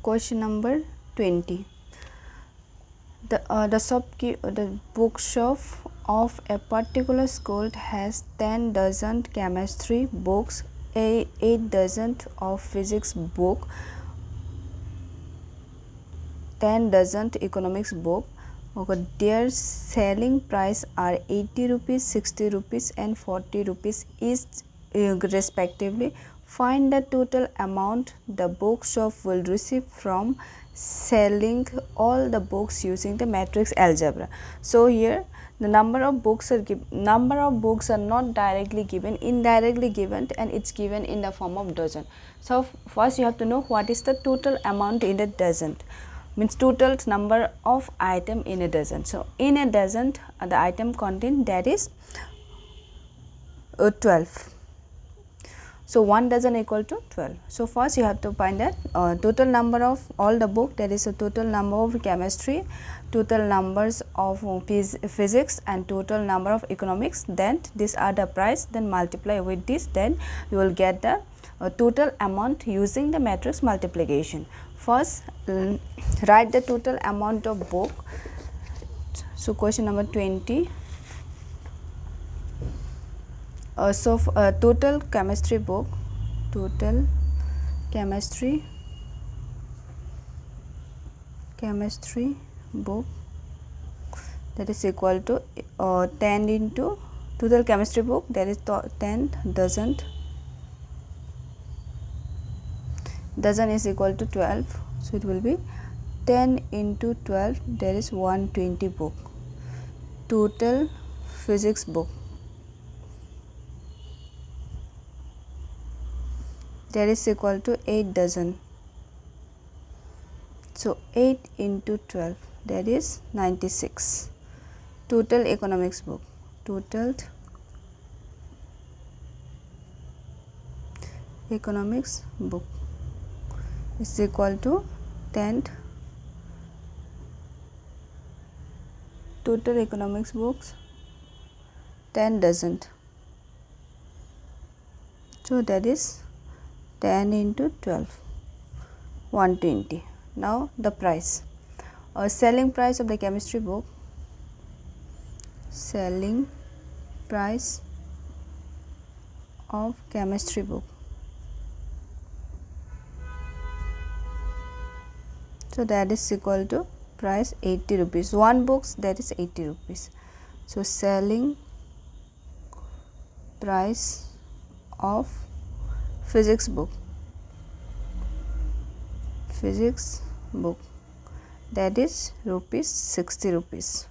question number 20. The bookshelf of a particular school has 10 dozen chemistry books, 8 dozen of physics book, 10 dozen economics book. Okay, their selling price are 80 rupees, 60 rupees and 40 rupees each respectively. Find the total amount the bookshop will receive from selling all the books using the matrix algebra. So here the number of books are not directly given, indirectly given, and it's given in the form of dozen. So first you have to know what is the total amount in a dozen. Means total number of item in a dozen. So in a dozen the item content that is 12. So 1 dozen equal to 12. So first you have to find that total number of all the book, that is a total number of chemistry, total numbers of physics and total number of economics. Then these are the price, then multiply with this, then you will get the total amount using the matrix multiplication. First write the total amount of book. So question number 20. Total chemistry book, that is equal to 10 into total chemistry book, that is 10 dozen. Dozen is equal to 12, so it will be 10 into 12, there is 120 book. Total physics book, that is equal to 8 dozen. So 8 into 12, that is 96. Total economics book, is equal to 10. Total economics books 10 dozen. So that is 10 into 12, 120. Now the price. Selling price of the chemistry book, selling price of chemistry book. So that is equal to price 80 rupees. One books, that is 80 rupees. So selling price of physics book, that is rupees 60 rupees,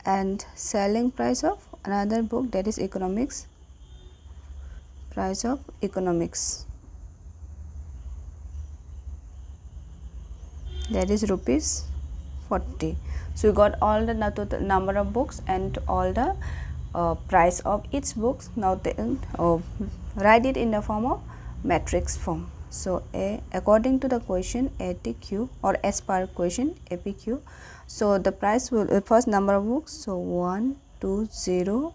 and selling price of another book, that is price of economics, that is rupees 40. So you got all the total number of books and all the price of each book. Now write it in the form of matrix form. So according to the question ATQ, or as per question APQ, so the price will first number of books, so 1, 2, 0,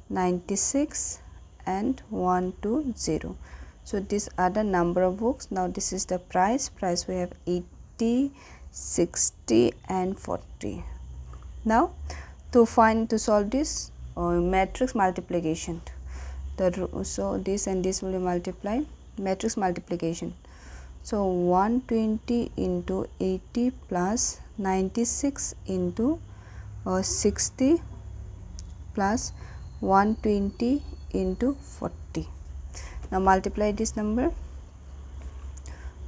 96 and 1, 2, 0. So these are the number of books. Now this is the price we have 80, 60 and 40. Now to solve this matrix multiplication, so this and this will be multiplied, matrix multiplication. So 120 into 80 plus 96 into 60 plus 120 into 40. Now multiply this number,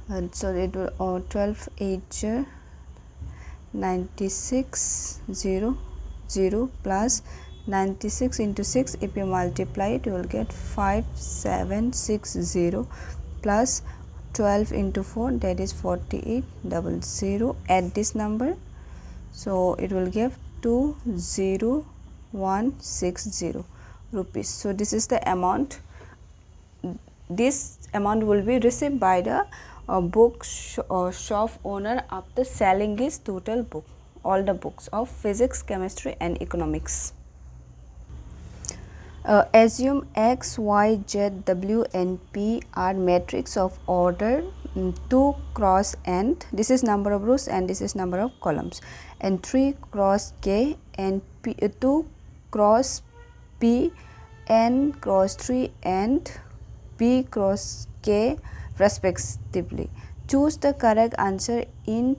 and so it will 12 8 96 0 0 plus 96 into 6, if you multiply it you will get 5760 plus 12 into 4, that is 4800. Add this number, so it will give 20160 rupees. So this is the amount. This amount will be received by the book shop owner after selling his total book, all the books of physics, chemistry and economics. Assume X, Y, Z, W and P are matrix of order 2 cross n, this is number of rows and this is number of columns, and 3 cross k and 2 cross p, n cross 3 and p cross k respectively. Choose the correct answer in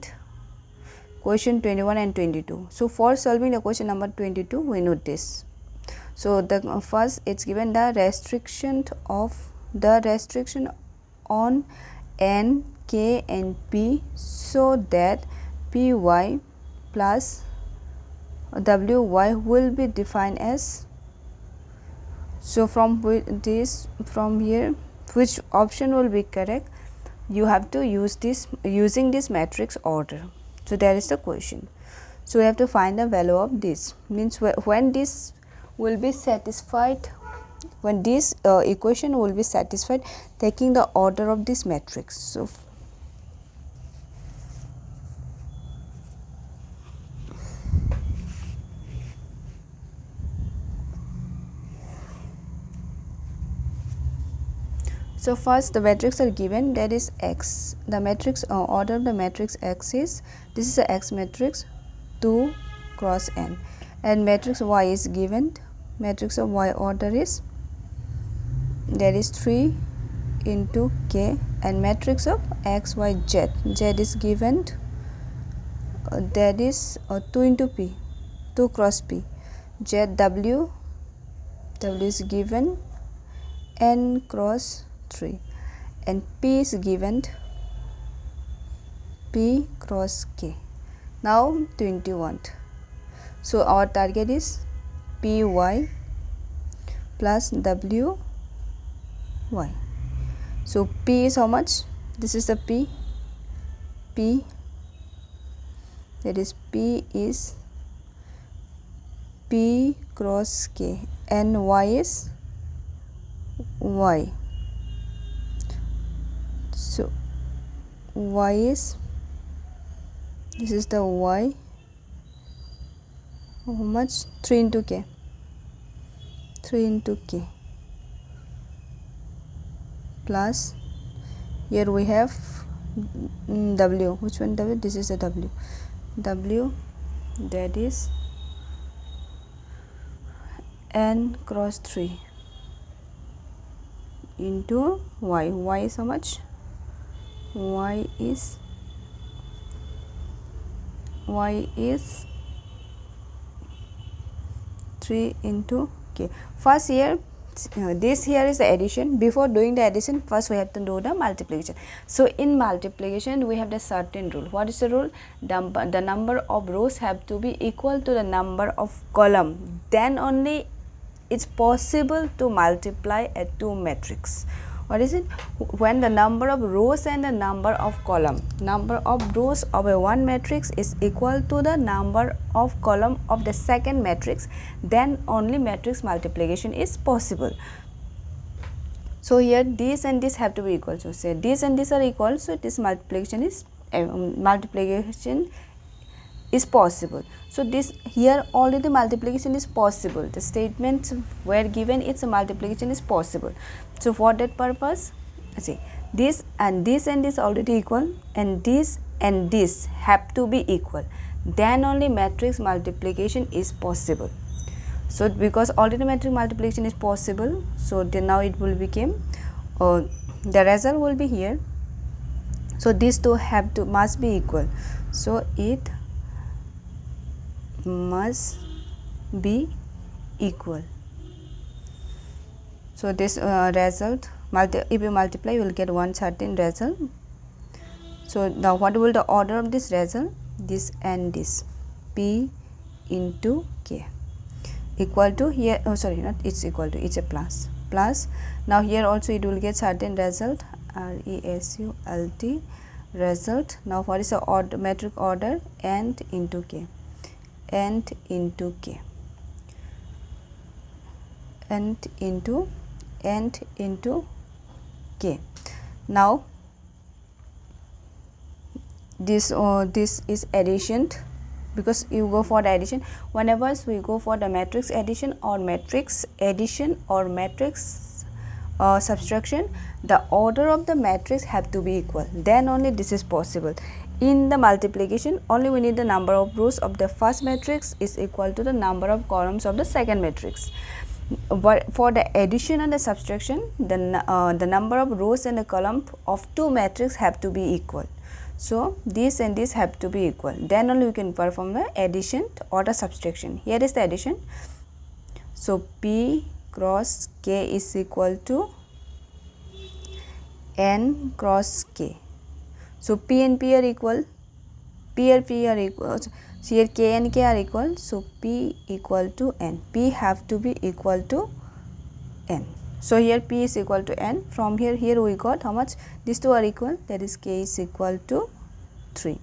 question 21 and 22. So for solving the question number 22, we note this. So the first, it's given the restriction on n, k and p, so that py plus wy will be defined as. So from here, which option will be correct? You have to use this using this matrix order. So that is the question. So we have to find the value of this, means when this will be satisfied, when this equation will be satisfied taking the order of this matrix. So first the matrix are given, that is X. The matrix order of the matrix X is, this is a X matrix 2 cross n, and matrix Y is given. Matrix of Y order is, that is 3 into k, and matrix of X Y Z, Z is given, that is 2 into p, 2 cross p, Z W is given n cross 3, and p is given p cross k. Now 21. So our target is py plus wy. So p is how much? This is the p, that is p is p cross k, and y is y. So y is, this is the y, how much? 3 into k, 3 into k, plus here we have w. Which one w? This is the w, that is n cross 3 into y. Y is how much? Y is 3 into k. First here, this here is the addition. Before doing the addition, first we have to do the multiplication. So in multiplication we have the certain rule. What is the rule? The number of rows have to be equal to the number of column, then only it's possible to multiply a two matrix. What is it? When the number of rows and the number of column, number of rows of a one matrix is equal to the number of column of the second matrix, then only matrix multiplication is possible. So here this and this have to be equal. So say this and this are equal, so this multiplication is possible. So this here already multiplication is possible. The statements were given, its multiplication is possible. So for that purpose, see, this and this already equal, and this have to be equal, then only matrix multiplication is possible. So because already matrix multiplication is possible, so then now it will become the result will be here. So these two must be equal. So it must be equal. So this result, if you multiply, you will get one certain result. So now what will the order of this result? This and this, p into k, equal to here, oh sorry, not it's equal to, it's a plus. Now here also it will get certain result, result, result. Now what is the order, metric order? N into k, n into k, n into k. Now this is addition, because you go for the addition. Whenever we go for the matrix addition or matrix subtraction, the order of the matrix have to be equal, then only this is possible. In the multiplication, only we need the number of rows of the first matrix is equal to the number of columns of the second matrix. But for the addition and the subtraction, the number of rows and the column of two matrices have to be equal. So this and this have to be equal, then only we can perform the addition or the subtraction. Here is the addition. So P cross K is equal to N cross K. So P and P are equal, P and P are equal, so here K and K are equal, so P equal to N, P have to be equal to N. So here P is equal to N. From here we got how much? These two are equal, that is K is equal to 3.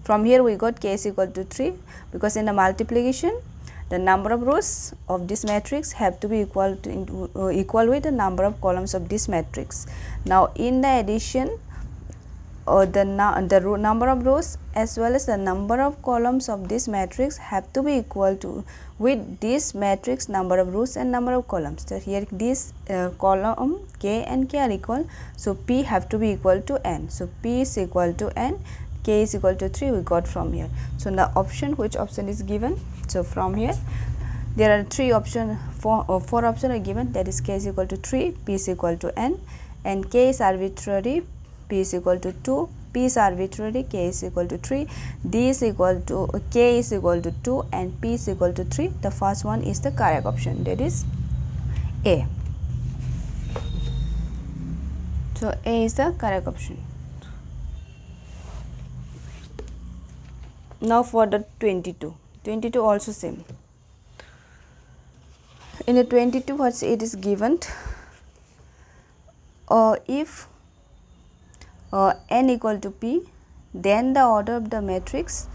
From here we got K is equal to 3, because in the multiplication the number of rows of this matrix have to be equal with the number of columns of this matrix. Now in the addition, the number of rows as well as the number of columns of this matrix have to be equal to with this matrix number of rows and number of columns. So here this column K and K are equal, so P have to be equal to N. So P is equal to N, K is equal to 3 we got from here. So the option, which option is given? So from here there are three options, four options are given, that is K is equal to 3, P is equal to N, and K is arbitrary, P is equal to 2, P is arbitrary, K is equal to 3, D is equal to K is equal to 2, and P is equal to 3. The first one is the correct option, that is A. So A is the correct option. Now for the 22 also same. In the 22 what it is given, if N equal to P, then the order of the matrix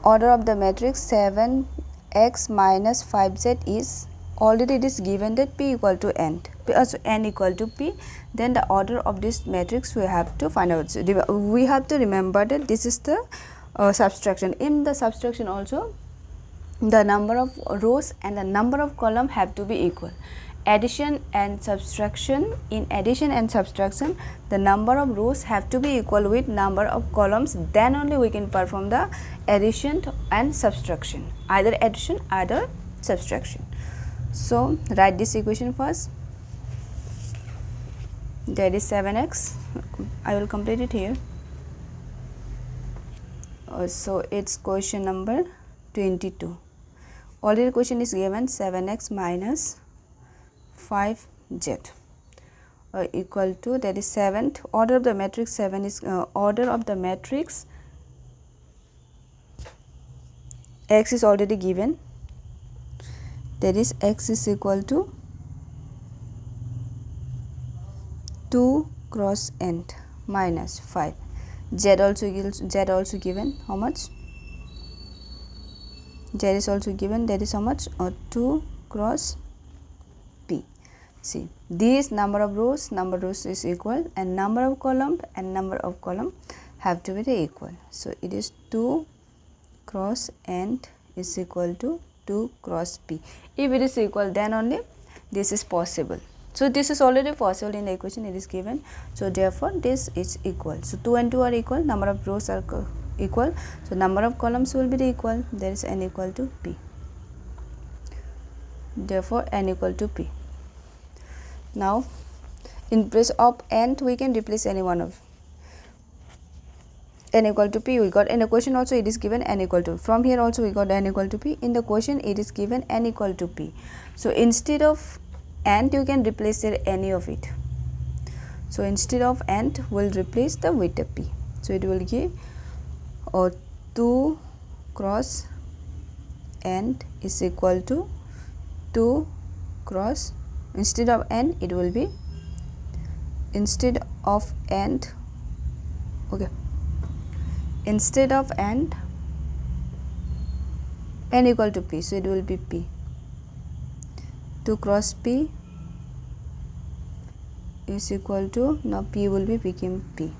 7x minus 5z is already it is given that P equal to N, so N equal to P, then the order of this matrix we have to find out. So we have to remember that this is the subtraction. In the subtraction also the number of rows and the number of column have to be equal. Addition and subtraction, in addition and subtraction the number of rows have to be equal with number of columns, then only we can perform the addition and subtraction, either addition either subtraction. So write this equation first, that is 7x. I will complete it here. So it's question number 22. Already question is given 7x minus 5z equal to, that is 7th order of the matrix, 7 is order of the matrix, x is already given, that is x is equal to 2 cross n minus 5. Z also given, how much? Z is also given, that is how much? 2 cross P. See, this number of rows is equal, and number of column have to be equal. So it is 2 cross n is equal to 2 cross P. If it is equal, then only this is possible. So this is already possible in the equation it is given. So therefore this is equal. So 2 and 2 are equal, number of rows are equal, so number of columns will be equal, there is n equal to P. Therefore n equal to P. Now in place of n we can replace any one of n equal to P we got. In the question also it is given n equal to, from here also we got n equal to P. In the question it is given n equal to P. So instead of and you can replace any of it. So instead of and will replace the with a P. So it will give 2 cross n is equal to 2 cross, instead of n it will be, instead of and, okay, instead of and n equal to P, so it will be P. 2 cross P is equal to, now P will be become P.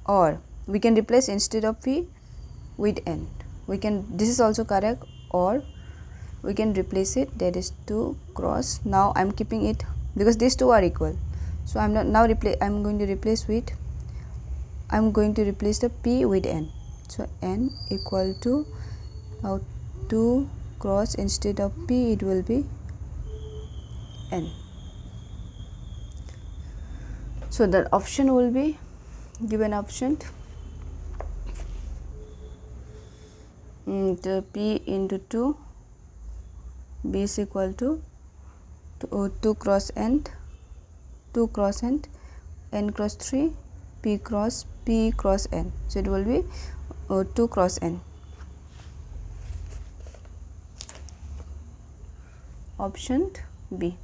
Or we can replace instead of P with n. We can, this is also correct, or we can replace it, that is 2 cross. Now I'm keeping it because these two are equal, so I'm going to replace the p with n. So n equal to, now 2 cross, instead of p it will be n. So the option will be given option, the p into 2, b is equal to 2 cross n, n cross 3, p cross n. So it will be 2 cross n. Option B.